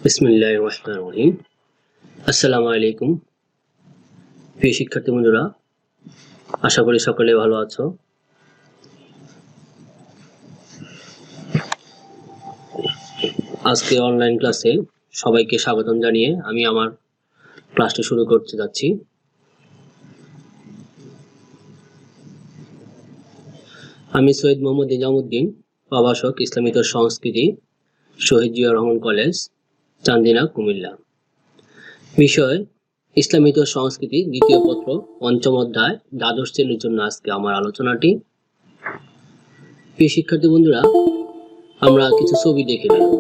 বিসমিল্লাহির রহমানির রহিম। আসসালামু আলাইকুম প্রিয় শিক্ষার্থী বন্ধুরা, আশা করি সকলে ভালো আছো। আজকে অনলাইন ক্লাসে সবাইকে স্বাগতম জানিয়ে আমি আমার ক্লাসটি শুরু করতে যাচ্ছি। আমি সৈয়দ মোহাম্মদ নিজামুদ্দিন, প্রভাষক, ইসলামিক ও সংস্কৃতি, শহীদ জিয়া রহমান কলেজ, চান্দিনা, কুমিল্লা। বিষয় ইসলামিক ও সংস্কৃতি, দ্বিতীয় পত্র, পঞ্চম অধ্যায়, দ্বাদশ শ্রেণীর জন্য আজকে আমার আলোচনাটি। প্রিয় শিক্ষার্থী বন্ধুরা, আমরা কিছু ছবি দেখে নেব।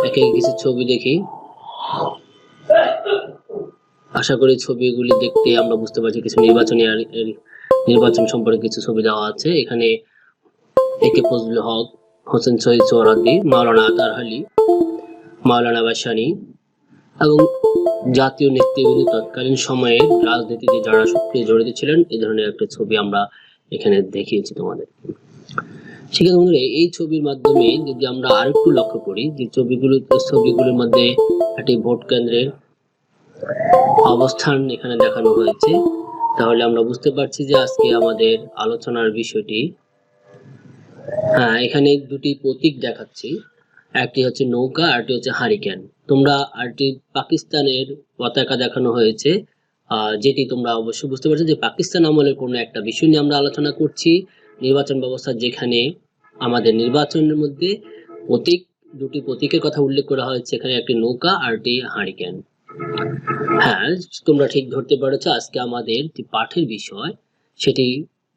একে কিছু ছবি দেখি। আশা করি ছবিগুলি দেখতে আমরা বুঝতে পারছি কিছু নির্বাচন সম্পর্কে কিছু ছবি দেওয়া আছে। এখানে একে ফজলুল হক, হোসেন শহীদ সোহরাওয়ার্দী, মাওলানা আতার আলী, মাওলানা ভাসানী এবং জাতীয় নেতৃবৃন্দ তৎকালীন সময়ে রাজনীতিতে যারা সক্রিয় জড়িত ছিলেন, এই ধরনের একটা ছবি আমরা এখানে দেখিয়েছি তোমাদের। শিক্ষার্থী বন্ধুরা, এই ছবির মাধ্যমে যদি আমরা আরেকটু লক্ষ্য করি যে ছবিগুলোর মধ্যে একটি ভোট কেন্দ্রের অবস্থান এখানে দেখানো হয়েছে, তাহলে আমরা বুঝতে পারছি যে আজকে আমাদের আলোচনার বিষয়টি। এখানে দুটি প্রতীক দেখাচ্ছি, একটি হচ্ছে নৌকা, আরটি হচ্ছে হারিকেন। তোমরা আরটি পাকিস্তানের পতাকা দেখানো হয়েছে, যেটি তোমরা অবশ্যই বুঝতে পারছো যে পাকিস্তান আমলের কোনো একটা বিষয় নিয়ে আমরা আলোচনা করছি। নির্বাচন ব্যবস্থা, যেখানে আমাদের নির্বাচনের মধ্যে দুটি প্রতীকের কথা উল্লেখ করা হয়েছে, এখানে একটি নৌকা আর একটি হারিকেন। তোমরা ঠিক ধরতে পেরেছো, আজকে আমাদের যে পাঠের বিষয় সেটি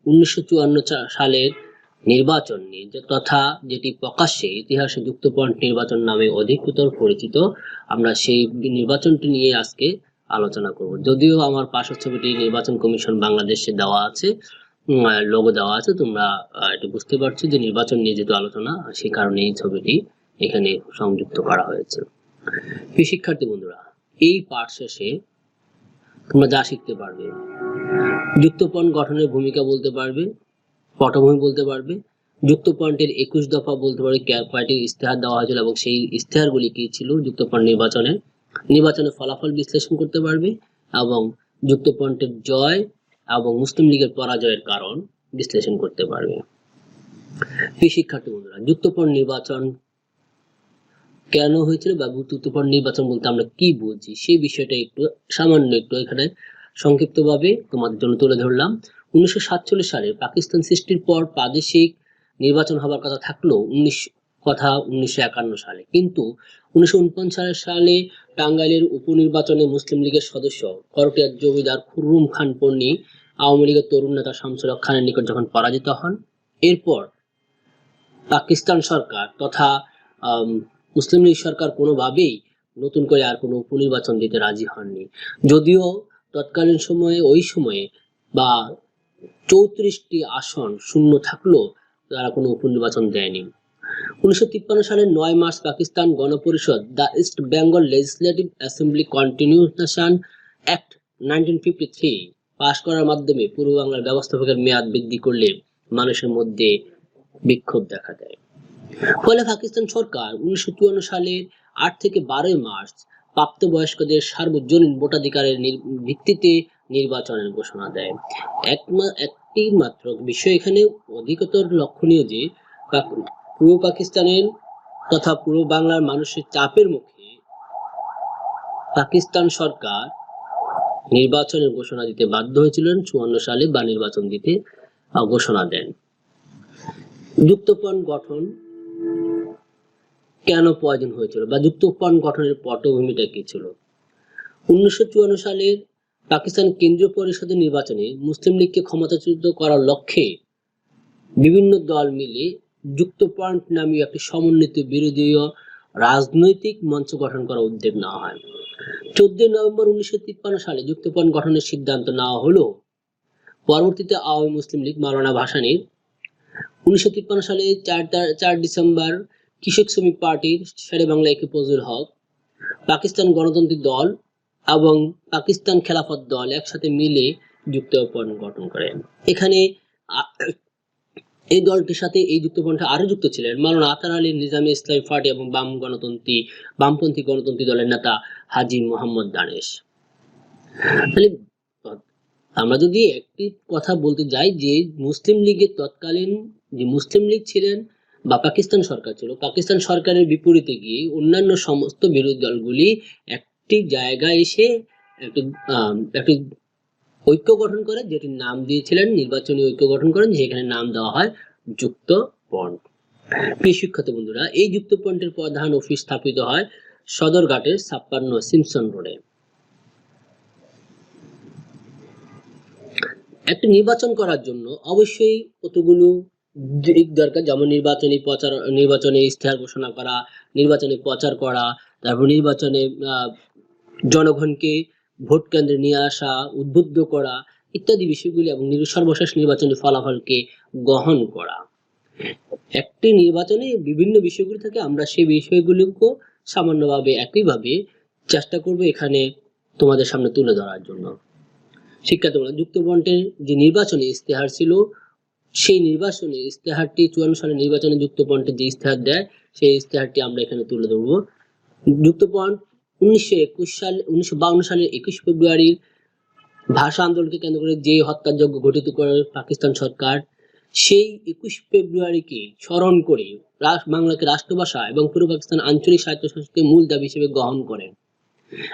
1954 সালের নির্বাচন নিয়ে, তথা যেটি প্রকাশ্যে ইতিহাসে যুক্তফ্রন্ট নির্বাচন নামে অধিকতর পরিচিত। আমরা সেই নির্বাচনটি নিয়ে আজকে আলোচনা করব। যদিও আমার পাশের ছবিটি নির্বাচন কমিশন বাংলাদেশে দেওয়া আছে, লোগো দেওয়া আছে, তোমরা এটা বুঝতে পারছো যে নির্বাচন নিয়ে যেহেতু আলোচনা, সেই কারণে এই ছবিটি এখানে সংযুক্ত করা হয়েছে। শিক্ষার্থী বন্ধুরা, এই পাঠ শেষে তোমরা যা শিখতে পারবে, যুক্তফ্রন্ট গঠনের ভূমিকা বলতে পারবে, পটভূমি বলতে পারবে, যুক্তফ্রন্টের 21 দফা বলতে পারবে, কয়টি ইস্তেহার দেওয়া হয়েছিল এবং সেই ইস্তেহারগুলি কি ছিল, যুক্তফ্রন্ট নির্বাচনের ফলাফল বিশ্লেষণ করতে পারবে, এবং যুক্তফ্রন্টের জয় এবং মুসলিম লীগের পরাজয়ের কারণ বিশ্লেষণ করতে পারবে। শিক্ষার্থী বন্ধুরা, যুক্তফ্রন্ট নির্বাচন কেন হয়েছিল বা যুক্তফ্রন্ট নির্বাচন বলতে আমরা কি বুঝি, সেই বিষয়টা সামান্য একটু এখানে সংক্ষিপ্তভাবে তোমাদের জন্য তুলে ধরলাম। 1947 সালে পাকিস্তান সৃষ্টির পর প্রাদেশিক নির্বাচন হবার কথা থাকলেও 1951 সালে, কিন্তু 1949 সালে টাঙ্গাইলের উপনির্বাচনে মুসলিম লীগের সদস্য করটিয়ার জমিদার খুররুম খান পন্নী আওয়ামী লীগের তরুণ নেতা শামসুল হক খানের নিকট যখন পরাজিত হন, এরপর পাকিস্তান সরকার তথা মুসলিম লীগ সরকার কোনোভাবেই নতুন করে আর কোনো উপনির্বাচন দিতে রাজি হননি। যদিও তৎকালীন সময়ে, ওই সময়ে বা 34টি আসন শূন্য থাকলেও তারা কোনো উপনির্বাচন দেয়নি। 1953 সালের 9 মার্চ পাকিস্তান গণপরিষদ the East Bengal Legislative Assembly Continuation Act 1953 pass করার মাধ্যমে পূর্ব বাংলার ব্যবস্থাপকের মেয়াদ বৃদ্ধি করলে মানুষের মধ্যে বিক্ষোভ দেখা দেয়। ফলে পাকিস্তান সরকার 1954 সালের 8 থেকে 12 মার্চ প্রাপ্তবয়স্কদের সার্বজনীন ভোটাধিকারের ভিত্তিতে নির্বাচনের ঘোষণা দেয়। একটি মাত্র বিষয় এখানে অধিকতর লক্ষণীয় যে পূর্ব পাকিস্তানের তথা পূর্ব বাংলার মানুষের চাপের মুখে পাকিস্তান সরকার নির্বাচনের ঘোষণা দিতে বাধ্য হয়েছিলেন 54 সালে, বা নির্বাচন দিতে ঘোষণা দেন। যুক্তফ্রন্ট গঠন কেন প্রয়োজন হয়েছিল বা যুক্তফ্রন্ট গঠনের পটভূমিটা কি ছিল? 1954 সালের পাকিস্তান কেন্দ্রীয় পরিষদের নির্বাচনে মুসলিম লীগকে ক্ষমতাচ্যুত করার লক্ষ্যে বিভিন্ন দল মিলে যুক্তফ্রন্ট নামীয় একটি সমন্বিত বিরোধী রাজনৈতিক মঞ্চ গঠন করার উদ্যোগ নেওয়া হয়। 14 নভেম্বর 1953 সালে যুক্তফ্রন্ট গঠনের সিদ্ধান্ত নেওয়া হলো। পরবর্তীতে আওয়ামী মুসলিম লীগ, মাওলানা ভাসানীর 1953 সালে 4 ডিসেম্বর কৃষক শ্রমিক পার্টির শেরে বাংলা একে ফজলুল হক, পাকিস্তান গণতান্ত্রিক দল এবং পাকিস্তান খেলাফত দল একসাথে মিলে যুক্তফ্রন্ট গঠন করেন। এখানে এই দলটির সাথে এই যুক্তফ্রন্টে আরো যুক্ত ছিলেন মাওলানা আতার আলী, নিজামী ইসলামী পার্টি এবং বামপন্থী গণতন্ত্রী দলের নেতা হাজী মোহাম্মদ দানেশ। তাহলে আমরা যদি একটি কথা বলতে যাই যে মুসলিম লীগের তৎকালীন যে মুসলিম লীগ ছিলেন বা পাকিস্তান সরকার ছিল, পাকিস্তান সরকারের বিপরীতে গিয়ে অন্যান্য সমস্ত বিরোধী দলগুলি একটি জায়গায় এসে একটি ঐক্য গঠন করে, যেটির নাম দিয়েছিলেন নির্বাচনী ঐক্য গঠন করেন, যেখানে নাম দেওয়া হয় যুক্তফ্রন্ট। প্রিয় শিক্ষার্থী বন্ধুরা, এই যুক্তফ্রন্টের প্রধান অফিস স্থাপিত হয় সদরঘাটের 56 সিমসন রোডে। একটা নির্বাচন করার জন্য অবশ্যই কতগুলো দিক দরকার, যেমন নির্বাচনে ইশতেহার ঘোষণা করা, নির্বাচনে প্রচার করা, তারপর নির্বাচনে জনগণকে ভোট কেন্দ্রে নিয়ে আসা, উদ্বুদ্ধ করা ইত্যাদি বিষয়গুলি এবং সর্বশেষ নির্বাচনী ফলাফলকে গ্রহণ করা। একটি নির্বাচনে বিভিন্ন বিষয়গুলি থাকে, আমরা সেই বিষয়গুলিকে সামান্যভাবে একইভাবে চেষ্টা করব এখানে তোমাদের সামনে তুলে ধরার জন্য। শিক্ষার্থী বন্ধুরা, যুক্তফ্রন্টের যে নির্বাচনী ইশতেহার ছিল, সেই নির্বাচনী ইশতেহারটি 54 সালে নির্বাচনে যুক্তফ্রন্টের যে ইশতেহার দেয়, সেই ইশতেহারটি আমরা এখানে তুলে ধরব। যুক্তফ্রন্ট 1952 সালের 21 ফেব্রুয়ারি ভাষা আন্দোলনকে কেন্দ্র করে যে হত্যাযজ্ঞ ঘটিত করে পাকিস্তান সরকার, সেই 21 ফেব্রুয়ারিকে স্মরণ করে বাংলাকে রাষ্ট্রভাষা এবং পূর্ব পাকিস্তান আঞ্চলিক স্বায়ত্তশাসনকে মূল দাবি হিসেবে গ্রহণ করেন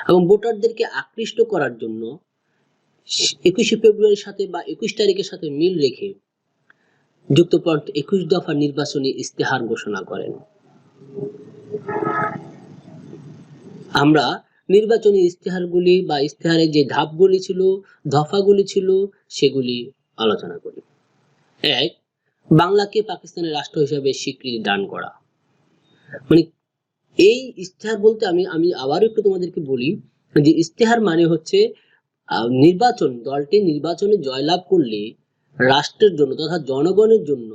এবং ভোটারদেরকে আকৃষ্ট করার জন্য 21 ফেব্রুয়ারির সাথে বা 21 তারিখের সাথে মিল রেখে যুক্তফ্রন্ট 21 দফা নির্বাচনী ইশতেহার ঘোষণা করেন। আমরা নির্বাচনী ইশতেহারগুলি বা ইশতেহারের যে ধাপগুলি ছিল, দফাগুলি ছিল, সেগুলি আলোচনা করি। 1. বাংলাকে পাকিস্তানের রাষ্ট্র হিসেবে স্বীকৃতি দান করা। মানে এই ইশতেহার বলতে আমি আবার একটু তোমাদেরকে বলি যে ইশতেহার মানে হচ্ছে দলটি নির্বাচনে জয়লাভ করলে রাষ্ট্রের জন্য তথা জনগণের জন্য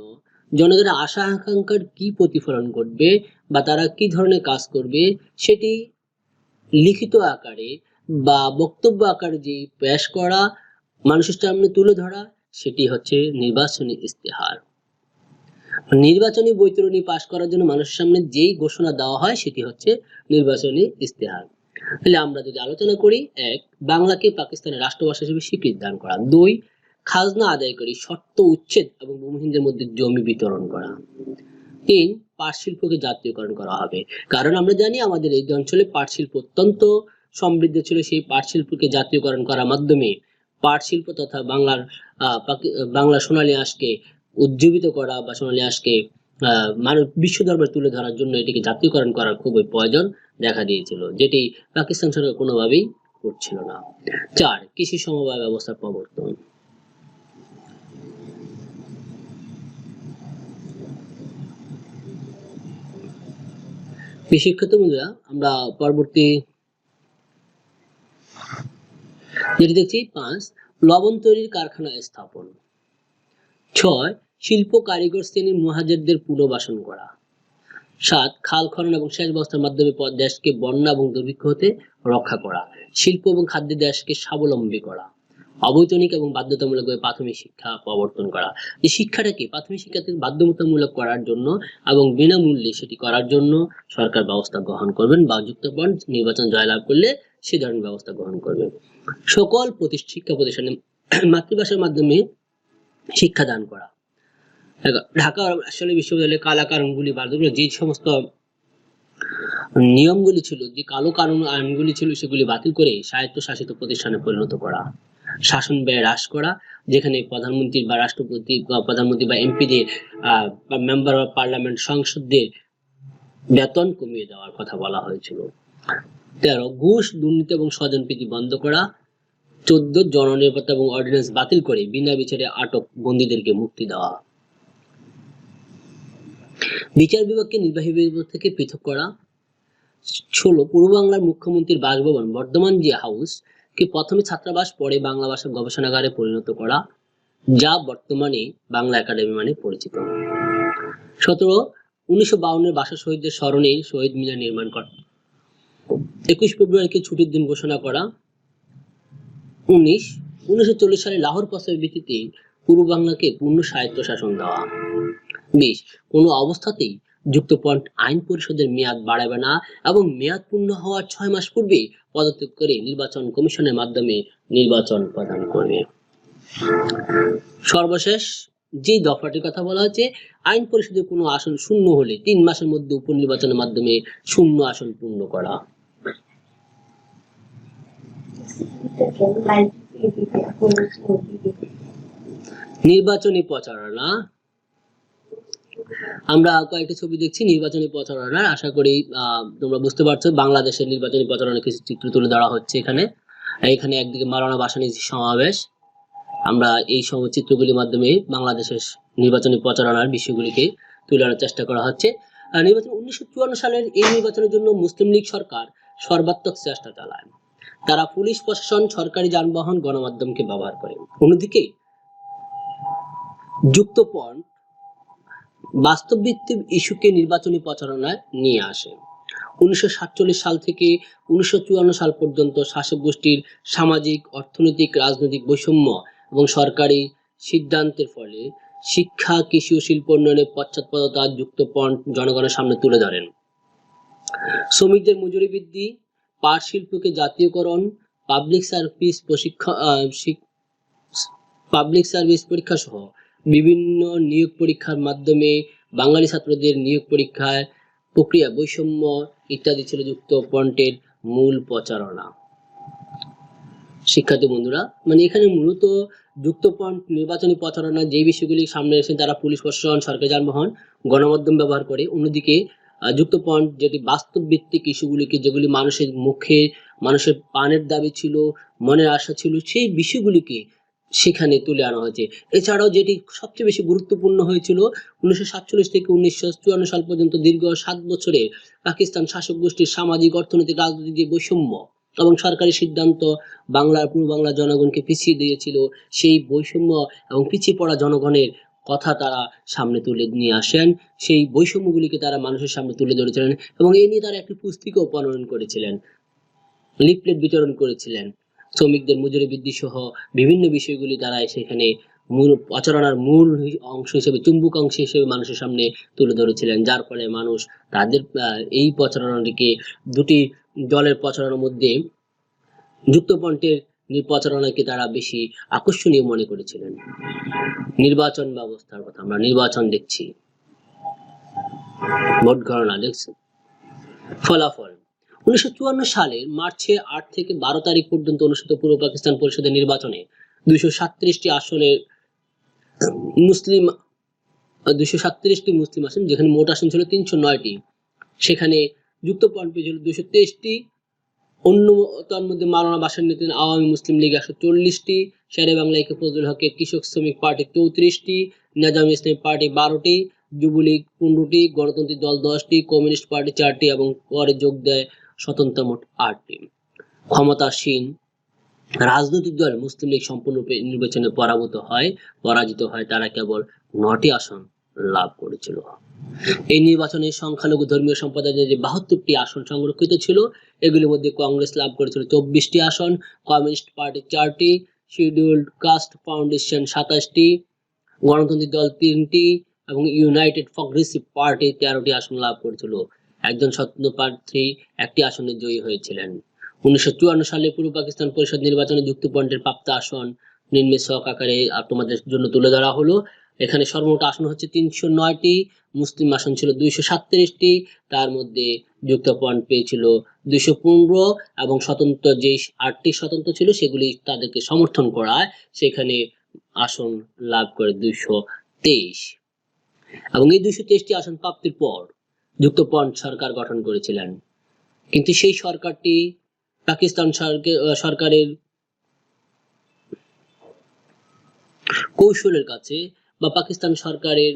জনগণের আশা আকাঙ্ক্ষার কি প্রতিফলন ঘটবে বা তারা কি ধরনের কাজ করবে সেটি লিখিত আকারে বা বক্তব্য আকারে যে পেশ করা, মানুষের সামনে তুলে ধরা, সেটি হচ্ছে নির্বাচনী ইশতেহার। নির্বাচনী বৈতরণী পাশ করার জন্য মানুষের সামনে যেই ঘোষণা দেওয়া হয় সেটি হচ্ছে নির্বাচনী ইশতেহার। তাহলে আমরা যদি আলোচনা করি, 1. বাংলাকে পাকিস্তানের রাষ্ট্রভাষা হিসেবে স্বীকৃতি দান করা। 2. খাজনা আদায়কারী শর্ত উচ্ছেদ এবং ভূমিহীনদের মধ্যে জমি বিতরণ করা। 3. পাট শিল্পকে জাতীয়করণ করা হবে, কারণ আমরা জানি আমাদের এই অঞ্চলে পাট শিল্প অত্যন্ত সমৃদ্ধ ছিল। সেই পাট শিল্পকে জাতীয়করণ করার মাধ্যমে পাট শিল্প তথা বাংলা সোনালী আঁশকে উজ্জীবিত করা বা সোনালী আঁশকে বিশ্ব দরবারে তুলে ধরার জন্য এটিকে জাতীয়করণ করার খুবই প্রয়োজন দেখা দিয়েছিল, যেটি পাকিস্তান সরকার কোনোভাবেই করছিল না। 4. কৃষি সমবায় ব্যবস্থার প্রবর্তন। শিক্ষার্থী বন্ধুরা, আমরা পরবর্তী যেটি দেখছি 5. লবণ তৈরির কারখানা স্থাপন। 6. শিল্প কারিগর শ্রেণীর মুহাজিরদের পুনর্বাসন করা। 7. খাল খনন এবং সেচ ব্যবস্থার মাধ্যমে দেশকে বন্যা এবং দুর্ভিক্ষ হতে রক্ষা করা। শিল্প এবং খাদ্যে দেশকে স্বাবলম্বী করা। অবৈতনিক এবং বাধ্যতামূলকভাবে প্রাথমিক শিক্ষা প্রবর্তন করা। এই শিক্ষাটাকে প্রাথমিক শিক্ষাকে বাধ্যতামূলক করার জন্য এবং বিনামূল্যে সেটি করার জন্য সরকার ব্যবস্থা গ্রহণ করবেন বা যুক্তফ্রন্ট নির্বাচন জয়লাভ করলে সে ধরনের ব্যবস্থা গ্রহণ করবেন। সকল শিক্ষা প্রতিষ্ঠানে মাতৃভাষার মাধ্যমে শিক্ষাদান করা। ঢাকা বিশ্ববিদ্যালয়ে কালা কানুনগুলি বাতিল, যে সমস্ত নিয়মগুলি ছিল, যে কালো কানুন আইনগুলি ছিল, সেগুলি বাতিল করে স্বায়ত্তশাসিত প্রতিষ্ঠানে পরিণত করা। শাসন ব্যয় হ্রাস করা, যেখানে প্রধানমন্ত্রী বা রাষ্ট্রপতি বা প্রধানমন্ত্রী বা এমপিদের বা মেম্বার অফ পার্লামেন্ট সংসদদের বেতন কমিয়ে দেওয়ার কথা বলা হয়েছিল। 13. ঘুষ, দুর্নীতি এবং স্বজনপ্রীতি বন্ধ করা। 14. জননিরাপত্তা এবং অর্ডিন্যান্স বাতিল করে বিনা বিচারে আটক বন্দীদেরকে মুক্তি দেওয়া। বিচার বিভাগকে নির্বাহী বিভাগ থেকে পৃথক করা। 16. পূর্ব বাংলার মুখ্যমন্ত্রীর বাসভবন বর্ধমান জি হাউস কে প্রথমে ছাত্রাবাস পরে বাংলা ভাষা গবেষণাগারে পরিণত করা, যা বর্তমানে বাংলা একাডেমি নামে পরিচিত। 17. 1952 ভাষা শহীদদের স্মরণে শহীদ মিনার নির্মাণ করা। 21 ফেব্রুয়ারিকে ছুটির দিন ঘোষণা করা। 19. 1940 সালে লাহোর প্রস্তাবের ভিত্তিতে পূর্ব বাংলাকে পূর্ণ স্বায়ত্তশাসন দেওয়া। 20 কোনো অবস্থাতেই যুক্তফ্রন্ট আইন পরিষদের মেয়াদ বাড়াবে না এবং মেয়াদ পূর্ণ হওয়ার 6 মাস পূর্বে পদত্যাগ করে নির্বাচন কমিশনের মাধ্যমে নির্বাচন প্রদান করবে। সর্বশেষ যে দফাটির কথা বলা হচ্ছে, আইন পরিষদের কোনো আসন শূন্য হলে 3 মাসের মধ্যে উপনির্বাচনের মাধ্যমে শূন্য আসন পূর্ণ করা। নির্বাচনী প্রচারণা, আমরা কয়েকটি ছবি দেখছি নির্বাচনী প্রচারণার। আশা করি তোমরা বুঝতে পারছো বাংলাদেশের নির্বাচনী প্রচারণার কিছু চিত্র তুলে ধরা হচ্ছে এখানে। এখানে একদিকে মাওলানা ভাসানীর সমাবেশ, আমরা এই চিত্রগুলির মাধ্যমে বাংলাদেশের নির্বাচনী প্রচারণার বিষয়গুলিকে তুলে ধরার চেষ্টা করা হচ্ছে। নির্বাচন 1954 সালের এই নির্বাচনের জন্য মুসলিম লীগ সরকার সর্বাত্মক চেষ্টা চালায়। তারা পুলিশ প্রশাসন, সরকারি যানবাহন, গণমাধ্যমকে ব্যবহার করে। অন্যদিকে যুক্তফ্রন্ট বাস্তবভিত্তিক ইস্যুকে নির্বাচনী প্রচারণায় নিয়ে আসে। 1947 সাল থেকে 1954 সাল পর্যন্ত শাসক গোষ্ঠীর সামাজিক, অর্থনৈতিক, রাজনৈতিক বৈষম্য এবং সরকারি সিদ্ধান্তের ফলে শিক্ষা, কৃষি ও শিল্প উন্নয়নের পশ্চাৎপদতা যুক্তফ্রন্ট জনগণের সামনে তুলে ধরেন। শ্রমিকদের মজুরি বৃদ্ধি, পাট শিল্পকে জাতীয়করণ, পাবলিক সার্ভিস পরীক্ষা সহ বিভিন্ন নিয়োগ পরীক্ষার মাধ্যমে বাঙালি ছাত্রদের নিয়োগ পরীক্ষায় প্রক্রিয়া বৈষম্য ইত্যাদি ছিল যুক্তফ্রন্টের মূল প্রচারণা। শিক্ষার্থী বন্ধুরা, মানে এখানে মূলত যুক্তফ্রন্ট নির্বাচনী প্রচারণা যে বিষয়গুলি সামনে এসে তারা পুলিশ প্রশাসন, সরকারি যানবাহন, গণমাধ্যম ব্যবহার করে। অন্যদিকে যুক্তফ্রন্ট যেটি বাস্তব ভিত্তিক ইস্যুগুলিকে, যেগুলি মানুষের মুখে, মানুষের প্রাণের দাবি ছিল, মনের আশা ছিল, সেই বিষয়গুলিকে সেখানে তুলে আনা হয়েছে। এছাড়াও যেটি সবচেয়ে বেশি গুরুত্বপূর্ণ হয়েছিল 1947 থেকে 1954 সাল পর্যন্ত দীর্ঘ 7 বছরে পাকিস্তান শাসক গোষ্ঠীর সামাজিক, অর্থনৈতিক, রাজনৈতিক যে বৈষম্য এবং সরকারি সিদ্ধান্ত বাংলার, পূর্ব বাংলার জনগণকে পিছিয়ে দিয়েছিল, সেই বৈষম্য এবং পিছিয়ে পড়া জনগণের কথা তারা সামনে তুলে নিয়ে আসেন। সেই বৈষম্যগুলিকে তারা মানুষের সামনে তুলে ধরেছিলেন এবং এই নিয়ে তারা একটি পুস্তিকাও প্রণয়ন করেছিলেন, লিফলেট বিতরণ করেছিলেন। শ্রমিকদের মজুরি বৃদ্ধি সহ বিভিন্ন বিষয়গুলি তারা সেখানে প্রচারণার মূল অংশ হিসেবে, চুম্বক অংশ হিসেবে মানুষের সামনে তুলে ধরেছিলেন, যার ফলে মানুষ তাদের এই প্রচারণাটিকে, দুটি দলের প্রচারণার মধ্যে যুক্তফ্রন্টের প্রচারণাকে তারা বেশি আকর্ষণীয় মনে করেছিলেন। নির্বাচন ব্যবস্থার কথা, আমরা নির্বাচন দেখছি, ভোট গণনা দেখছি। ফলাফল 1954 সালের মার্চের 8 থেকে 12 তারিখ পর্যন্ত অনুষ্ঠিত পূর্ব পাকিস্তান পরিষদের নির্বাচনে 237টি আসনের দুইশো মুসলিম আসন, যেখানে মোট আসন ছিল 309টি। সেখানে যুক্তফ্রন্ট পেয়েছিল 223টি। অন্য তার মধ্যে মাওলানা ভাসানী নেতৃত্বাধীন আওয়ামী মুসলিম লীগ 140টি, শেরে বাংলা একে ফজলুল হকের কৃষক শ্রমিক পার্টি 34টি, নেজাম ইসলামী পার্টি 12টি, যুবলীগ 15টি, গণতান্ত্রিক দল 10টি, কমিউনিস্ট পার্টি 4টি এবং পরে যোগ দেয় স্বতন্ত্র মোট 8টি। ক্ষমতাসীন রাজনৈতিক দল মুসলিম লীগ সম্পূর্ণরূপে নির্বাচনে পরাজিত হয়, তারা কেবল 9টি আসন লাভ করেছিল। এই নির্বাচনে সংখ্যালঘু ধর্মীয় সম্প্রদায়ের যে 72টি আসন সংরক্ষিত ছিল, এগুলির মধ্যে কংগ্রেস লাভ করেছিল 24টি আসন, কমিউনিস্ট পার্টি 4টি, শিডিউলড কাস্ট ফাউন্ডেশন 27টি, গণতান্ত্রিক দল 3টি এবং ইউনাইটেড প্রগ্রেসিভ পার্টি 13টি আসন লাভ করেছিল। একজন স্বতন্ত্র প্রার্থী একটি আসনে জয়ী হয়েছিলেন। 1954 সালে পূর্ব পাকিস্তান পরিষদ নির্বাচনে যুক্তফ্রন্টের প্রাপ্ত আসন নিম্নে ছক আকারে তোমাদের জন্য তুলে ধরা হলো। এখানে সর্বমোট আসন হচ্ছে 309টি, মুসলিম আসন ছিল 237টি, তার মধ্যে যুক্তফ্রন্ট পেয়েছিল 215 এবং স্বতন্ত্র যে 8টি স্বতন্ত্র ছিল সেগুলি তাদেরকে সমর্থন করায় সেখানে আসন লাভ করে 223। এবং এই 223টি আসন প্রাপ্তির পর যুক্তফ্রন্ট সরকার গঠন করেছিলেন, কিন্তু সেই সরকারটি পাকিস্তান সরকারের কৌশলের কাছে বা পাকিস্তান সরকারের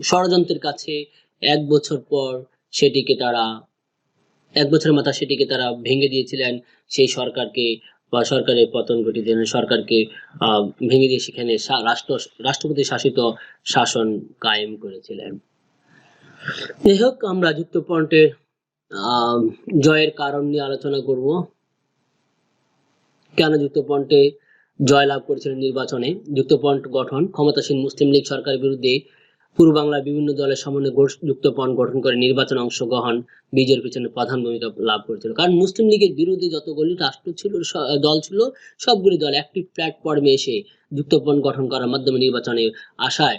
ষড়যন্ত্রের কাছে 1 বছর পর সেটিকে তারা 1 বছরের মাথায় সেটিকে তারা ভেঙে দিয়েছিলেন। সেই সরকারকে বা সরকারের পতন ঘটিয়েছিলেন, সরকারকে ভেঙে দিয়ে সেখানে রাষ্ট্রপতি শাসিত শাসন কায়েম করেছিলেন। যাই হোক, আমরা যুক্তফ্রন্টের জয়ের কারণ নিয়ে আলোচনা করব। কেন যুক্তফ্রন্টে জয়লাভ করেছিলেন নির্বাচনে। যুক্তফ্রন্ট গঠন, ক্ষমতাসীন মুসলিম লীগ সরকারের বিরুদ্ধে পূর্ব বাংলার বিভিন্ন দলের সমন্বয়ে যুক্তফ্রন্ট গঠন করে নির্বাচনে অংশগ্রহণ বিজয়ের পিছনে প্রধান ভূমিকা লাভ করেছিল। কারণ মুসলিম লীগের বিরুদ্ধে যতগুলি রাষ্ট্র ছিল, দল ছিল, সবগুলি দল একটি প্ল্যাটফর্মে এসে যুক্তফ্রন্ট গঠন করার মাধ্যমে নির্বাচনে আসায়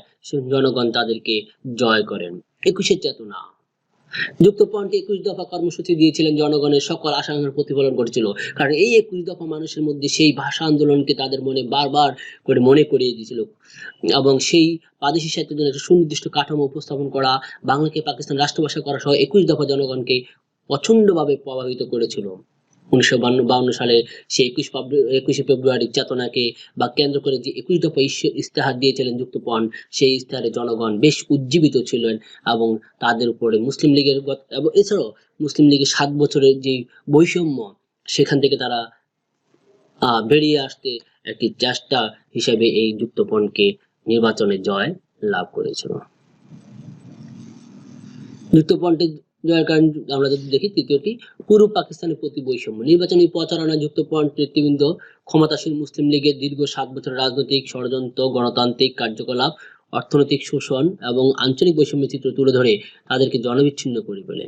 জনগণ তাদেরকে জয় করেন। 21-এর চেতনা, যুক্তফ্রন্ট 21 দফা কর্মসূচি দিয়েছিলেন, জনগণের সকল আশা-আকাঙ্ক্ষার প্রতিফলন ঘটেছিল। কারণ এই 21 দফা মানুষের মধ্যে সেই ভাষা আন্দোলনকে তাদের মনে বারবার করে মনে করিয়ে দিয়েছিল এবং সেই প্রাদেশিক স্বায়ত্তর জন্য একটা সুনির্দিষ্ট কাঠামো উপস্থাপন করা, বাংলাকে পাকিস্তান রাষ্ট্রভাষা করা সহ 21 দফা জনগণকে প্রচন্ডভাবে প্রভাবিত করেছিল। 1952 সালে সেই 21শে ফেব্রুয়ারির চেতনাকে বা কেন্দ্র করে যে 21 দফা ইস্তেহার দিয়েছিলেন যুক্তফ্রন্ট, সেই ইস্তেহারে জনগণ বেশ উজ্জীবিত ছিলেন এবং তাদের উপরে মুসলিম লীগের এবং এছাড়াও মুসলিম লীগের 7 বছরের যে বৈষম্য, সেখান থেকে তারা বেরিয়ে আসতে একটি চেষ্টা হিসেবে এই যুক্তফ্রন্টকে নির্বাচনে জয় লাভ করেছিল। যুক্তফ্রন্টের জয়ের কারণ আমরা যদি দেখি, তৃতীয়টি পূর্ব পাকিস্তানের প্রতি বৈষম্য। নির্বাচনী প্রচারণা যুক্তফ্রন্ট নেতৃবৃন্দ ক্ষমতাসীন মুসলিম লীগের দীর্ঘ 7 বছরের রাজনৈতিক ষড়যন্ত্র, গণতান্ত্রিক কার্যকলাপ, অর্থনৈতিক শোষণ এবং আঞ্চলিক বৈষম্যের চিত্র তুলে ধরে তাদেরকে জনবিচ্ছিন্ন করে ফেলে।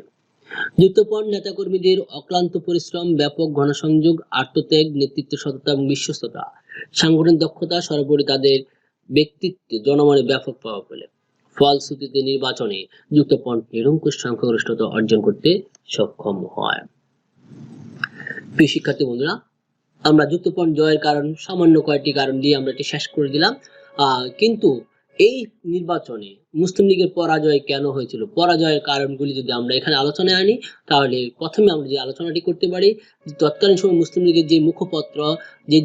যুক্তফ্রন্ট নেতাকর্মীদের অক্লান্ত পরিশ্রম, ব্যাপক গণসংযোগ, আত্মত্যাগ, নেতৃত্ব সততা এবং বিশ্বস্ততা, সাংগঠনিক দক্ষতা, সর্বোপরি তাদের ব্যক্তিত্বে জনমনে ব্যাপক প্রভাব ফেলে। ফলশ্রুতিতে নির্বাচনে যুক্তফ্রন্ট নিরঙ্কুশ সংখ্যাগরিষ্ঠতা অর্জন করতে সক্ষম হয়। প্রিয় শিক্ষার্থী বন্ধুরা, আমরা যুক্তফ্রন্ট জয়ের কারণ সামান্য কয়েকটি কারণ দিয়ে আমরা এটি শেষ করে দিলাম। কিন্তু এই নির্বাচনে মুসলিম লীগের পরাজয় কেন হয়েছিল, পরাজয়ের কারণগুলি যদি আমরা এখানে আলোচনায় আনি, তাহলে প্রথমে আমরা যে আলোচনাটি করতে পারি, তৎকালীন সময় মুসলিম লীগের যে মুখপত্র, যে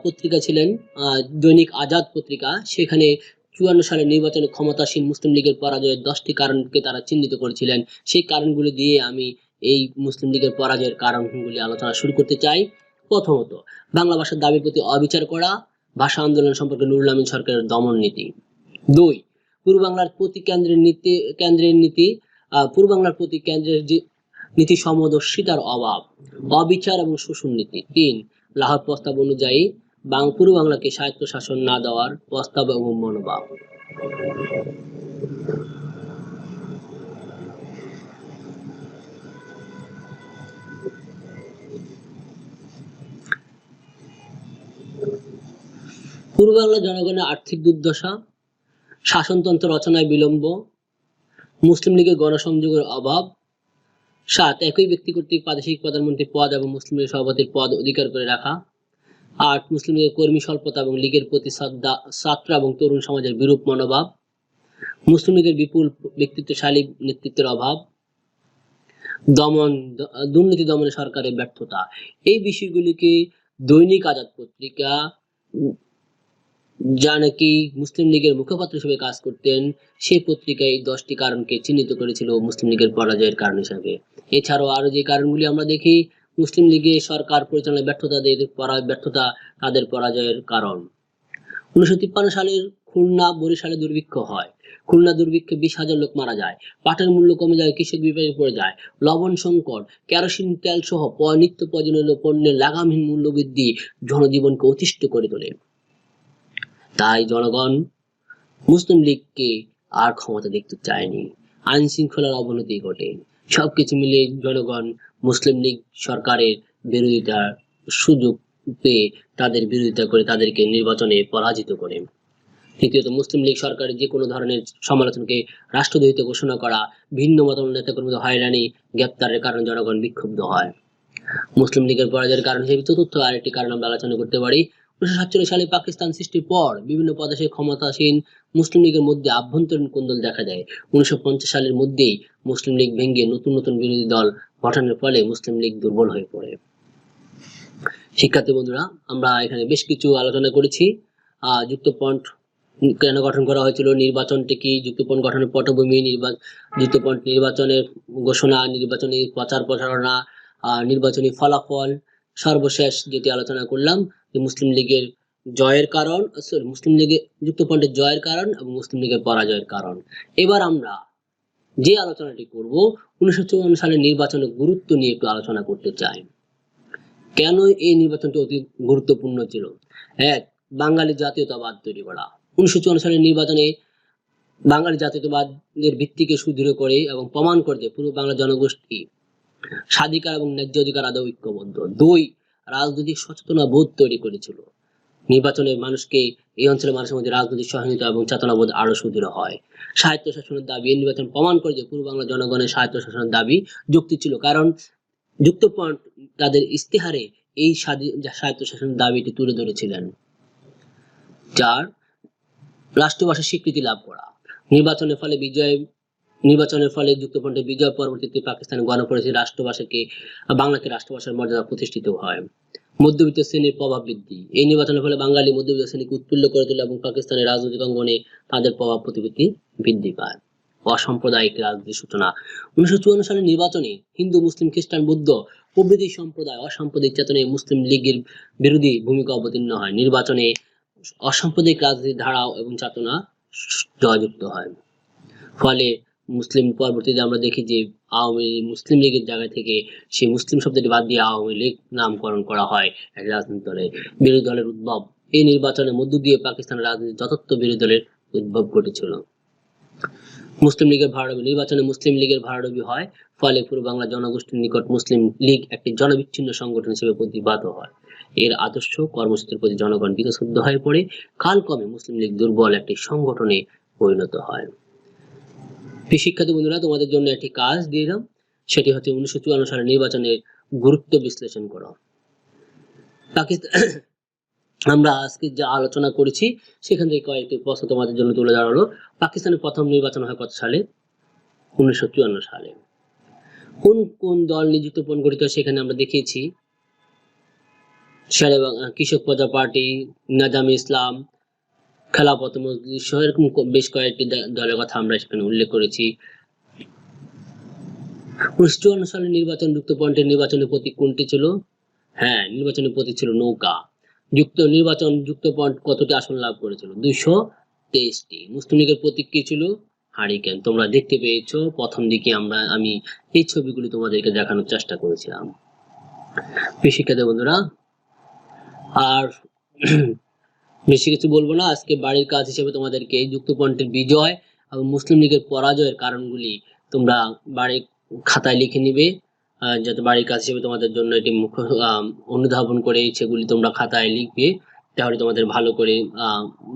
পত্রিকা ছিলেন দৈনিক আজাদ পত্রিকা, সেখানে 54 সালের নির্বাচনে ক্ষমতাসীন মুসলিম লীগের পরাজয়ের 10টি কারণকে তারা চিহ্নিত করেছিলেন। সেই কারণগুলি দিয়ে আমি এই মুসলিম লীগের পরাজয়ের কারণগুলি আলোচনা শুরু করতে চাই। প্রথমত, বাংলা ভাষার দাবির প্রতি অবিচার করা, ভাষা আন্দোলন সম্পর্কে নুরুল আমিন সরকারের দমন নীতি। 2, পূর্ব বাংলার প্রতি কেন্দ্রের যে নীতি সমদর্শিতার অভাব, অবিচার এবং শোষণ নীতি। 3, লাহোর প্রস্তাব অনুযায়ী পূর্ব বাংলাকে স্বায়ত্তশাসন না দেওয়ার প্রস্তাব এবং মনোভাব। পূর্ব বাংলার জনগণের আর্থিক দুর্দশা, শাসনতন্ত্র রচনায় বিলম্ব, মুসলিম লীগের গণসংযোগের অভাব। 7, একই ব্যক্তি কর্তৃক প্রাদেশিক প্রধানমন্ত্রী পদ এবং মুসলিম লীগের সভাপতির পদ অধিকার করে রাখা। 8, মুসলিম লীগের কর্মী স্বল্পতা এবং লীগের প্রতি ছাত্র এবং তরুণ সমাজের বিরূপ মনোভাব। মুসলিম লীগের বিপুল ব্যক্তিত্বশালী নেতৃত্বের অভাব। দুর্নীতি দমনে সরকারের ব্যর্থতা। এই বিষয়গুলিকে দৈনিক আজাদ পত্রিকা, যা নাকি মুসলিম লীগের মুখপাত্র হিসেবে কাজ করতেন, সেই পত্রিকায় 10টি কারণকে চিহ্নিত করেছিল মুসলিম লীগের পরাজয়ের কারণ হিসেবে। এছাড়াও আরো যে কারণগুলি আমরা দেখি, মুসলিম লীগের সরকার পরিচালনায় ব্যর্থতা তাদের পরাজয়ের কারণ। 1953 সালের খুলনা বরিশালে দুর্ভিক্ষ হয়। খুলনা দুর্ভিক্ষে 20,000 লোক মারা যায়। পাটের মূল্য কমে যায়, কৃষক বিপাকে পড়ে যায়। লবণ সংকট, কেরোসিন তেল সহ নিত্য প্রয়োজনীয় পণ্যের লাগামহীন মূল্য বৃদ্ধি জনজীবনকে অতিষ্ঠ করে তোলে। তাই জনগণ মুসলিম লীগকে আর ক্ষমতা দেখতে চায়নি। আইন শৃঙ্খলার অবনতি ঘটে। সবকিছু মিলিয়ে জনগণ মুসলিম লীগ সরকারের বিরোধিতার সুযোগ পেয়ে তাদের বিরোধিতা করে তাদেরকে নির্বাচনে পরাজিত করে। তৃতীয়ত, মুসলিম লীগ সরকারের যে কোনো ধরনের সমালোচনাকে রাষ্ট্রদ্রোহিতা ঘোষণা করা, ভিন্ন মতামত নেতাকর্মীদের হয়রানি, গ্রেপ্তারের কারণে জনগণ বিক্ষুব্ধ হয়। মুসলিম লীগের পরাজয়ের কারণ হিসেবে চতুর্থ আরেকটি কারণ আমরা আলোচনা করতে পারি। 1947 সালে পাকিস্তান সৃষ্টির পর বিভিন্ন প্রদেশে ক্ষমতাসীন মুসলিম লীগের মধ্যে আভ্যন্তরীণ কোন্দল দেখা দেয়। 1950 সালের মধ্যেই মুসলিম লীগ ভেঙে নতুন নতুন বিরোধী দল গঠনের ফলে মুসলিম লীগ দুর্বল হয়ে পড়ে। শিক্ষার্থী বন্ধুরা, আমরা এখানে বেশ কিছু আলোচনা করেছি। যুক্তফ্রন্ট কেন গঠন করা হয়েছিল, নির্বাচনটি কি, যুক্তফ্রন্ট গঠনের পটভূমি, যুক্তফ্রন্ট নির্বাচনের ঘোষণা, নির্বাচনী প্রচার প্রচারণা, নির্বাচনী ফলাফল, সর্বশেষ যেটি আলোচনা করলাম যে মুসলিম লীগের জয়ের কারণ, মুসলিম লীগের যুক্তফ্রন্টের জয়ের কারণ এবং মুসলিম লীগের পরাজয়ের কারণ। এবার আমরা যে আলোচনাটি করব 1954 সালের নির্বাচনের গুরুত্ব নিয়ে একটু আলোচনা করতে চাই। কেন এই নির্বাচনটি অতি গুরুত্বপূর্ণ ছিল? এক, বাঙালি জাতীয়তাবাদ তৈরি করা। 1954 সালের নির্বাচনে বাঙালি জাতীয়তাবাদের ভিত্তিকে সুদৃঢ় করে এবং প্রমাণ করে যে পুরো বাংলা জনগোষ্ঠী স্বাধিকার এবং ন্যায্য অধিকার আদৌ ঐক্যবদ্ধ। দুই, রাজনৈতিক সচেতনতা বোধ তৈরি করেছিল। নির্বাচনে মানুষকে এই অঞ্চলের মানুষের মধ্যে রাজনৈতিক সহিংসতা এবং চেতনাবোধ আরো সুদৃঢ় হয়। স্বায়ত্তশাসনের দাবি, এই নির্বাচন প্রমাণ করে যে পূর্ব বাংলা জনগণের স্বায়ত্তশাসনের দাবি যুক্তি ছিল, কারণ যুক্তফ্রন্ট তাদের ইস্তেহারে এই স্বায়ত্তশাসনের দাবিটি তুলে ধরেছিলেন। চার, রাষ্ট্রভাষার স্বীকৃতি লাভ করা। নির্বাচনের ফলে যুক্তফ্রন্টের বিজয় পরবর্তীতে পাকিস্তানের গণপরিষদ রাষ্ট্রভাষাকে বাংলাকে রাষ্ট্রভাষার মর্যাদা প্রতিষ্ঠিত হয়। মধ্যবিত্ত শ্রেণীর প্রভাব বৃদ্ধি, এই নির্বাচনের ফলে বাঙালি মধ্যবিত্ত শ্রেণীকে উৎফুল্ল করে তোলে এবং পাকিস্তানের রাজনৈতিক অঙ্গনে তাদের প্রভাব প্রতিপত্তি বৃদ্ধি পায়। অসাম্প্রদায়িক রাজনীতির সূচনা, 1954 সালের নির্বাচনে হিন্দু, মুসলিম, খ্রিস্টান, বৌদ্ধ প্রভৃতি সম্প্রদায় অসাম্প্রদায়িক চেতনায় মুসলিম লীগের বিরোধী ভূমিকা অবতীর্ণ হয়। নির্বাচনে অসাম্প্রদায়িক রাজনীতির ধারা এবং চেতনা জয়যুক্ত হয়। ফলে পরবর্তীতে আমরা দেখি যে মুসলিম লীগের জায়গা থেকে সেই মুসলিম শব্দটি বাদ দিয়ে আওয়ামী লীগ নামকরণ করা হয় এক রাজনৈতিক দলের। বিরোধী দলের উদ্ভব, এই নির্বাচনের মধ্য দিয়ে পাকিস্তানের রাজনীতি যথার্থ বিরোধী দলের উদ্ভব ঘটেছিল। মুসলিম লীগের ভাড়াডুবি, নির্বাচনে মুসলিম লীগের ভাড়াডুবি হয়, ফলে পুরো বাংলা জনগোষ্ঠীর নিকট মুসলিম লীগ একটি জনবিচ্ছিন্ন সংগঠন হিসেবে প্রতিভাত হয়। এর আদর্শ কর্মসূচির প্রতি জনগণ বীতশ্রদ্ধ হয়ে পড়ে। কালক্রমে মুসলিম লীগ দুর্বল একটি সংগঠনে পরিণত হয়। শিক্ষার্থী বন্ধুরা, তোমাদের জন্য একটি কাজ দিলাম, সেটি হচ্ছে 1954 সালের নির্বাচনের গুরুত্ব বিশ্লেষণ করা। পাকিস্তান আমরা আজকে যা আলোচনা করেছি সেখান থেকে কয়েকটি প্রশ্ন তোমাদের জন্য তুলে ধরা হলো। পাকিস্তানের প্রথম নির্বাচন হয় কত সালে? 1954 সালে। কোন কোন দল নিযুক্ত গঠিত সেখানে আমরা দেখিয়েছি। কৃষক প্রজা পার্টি, নাজামে ইসলাম, খেলাফত মজলিস সহ এরকম বেশ কয়েকটি দলের কথা আমরা সেখানে উল্লেখ করেছি। 1954 সালের নির্বাচন যুক্তফ্রন্টের নির্বাচনের প্রতীক কোনটি ছিল? হ্যাঁ, নির্বাচনের প্রতীক ছিল নৌকা। যুক্তফ্রন্ট কতটি আসন লাভ করেছিল? 223টি। মুসলিম লীগের প্রতীক কি ছিল? হারিকেন। তোমরা দেখতে পেয়েছো প্রথম দিকে আমি এই ছবিগুলি তোমাদেরকে দেখানোর চেষ্টা করেছিলাম। শিক্ষার্থী বন্ধুরা, আর বেশি কিছু বলবো না। আজকে বাড়ির কাজ হিসেবে তোমাদেরকে যুক্তফ্রন্টের বিজয় এবং মুসলিম লীগের পরাজয়ের কারণগুলি তোমরা বাড়ির খাতায় লিখে নিবে, যাতে বাড়ির কাজ হিসেবে তোমাদের জন্য এটি অনুধাবন করে সেগুলি তোমরা খাতায় লিখবে, তাহলে তোমাদের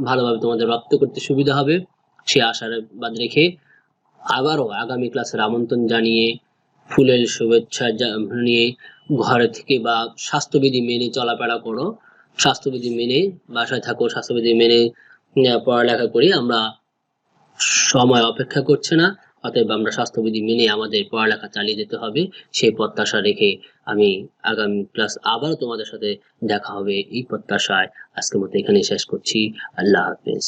ভালোভাবে তোমাদের রপ্ত করতে সুবিধা হবে। সে আশাবাদ রেখে আবারও আগামী ক্লাসের আমন্ত্রণ জানিয়ে ফুলের শুভেচ্ছা নিয়ে ঘরে থেকে বা স্বাস্থ্যবিধি মেনে চলাফেরা করো, স্বাস্থ্যবিধি মেনে বাসায় থাকো, স্বাস্থ্যবিধি মেনে পড়ালেখা করি। আমরা সময় অপেক্ষা করছে না, অতএব আমরা স্বাস্থ্যবিধি মেনে আমাদের পড়ালেখা চালিয়ে যেতে হবে, সেই প্রত্যাশা রেখে আমি আগামী ক্লাস আবারও তোমাদের সাথে দেখা হবে এই প্রত্যাশায় আজকের মতো এখানে শেষ করছি। আল্লাহ হাফেজ।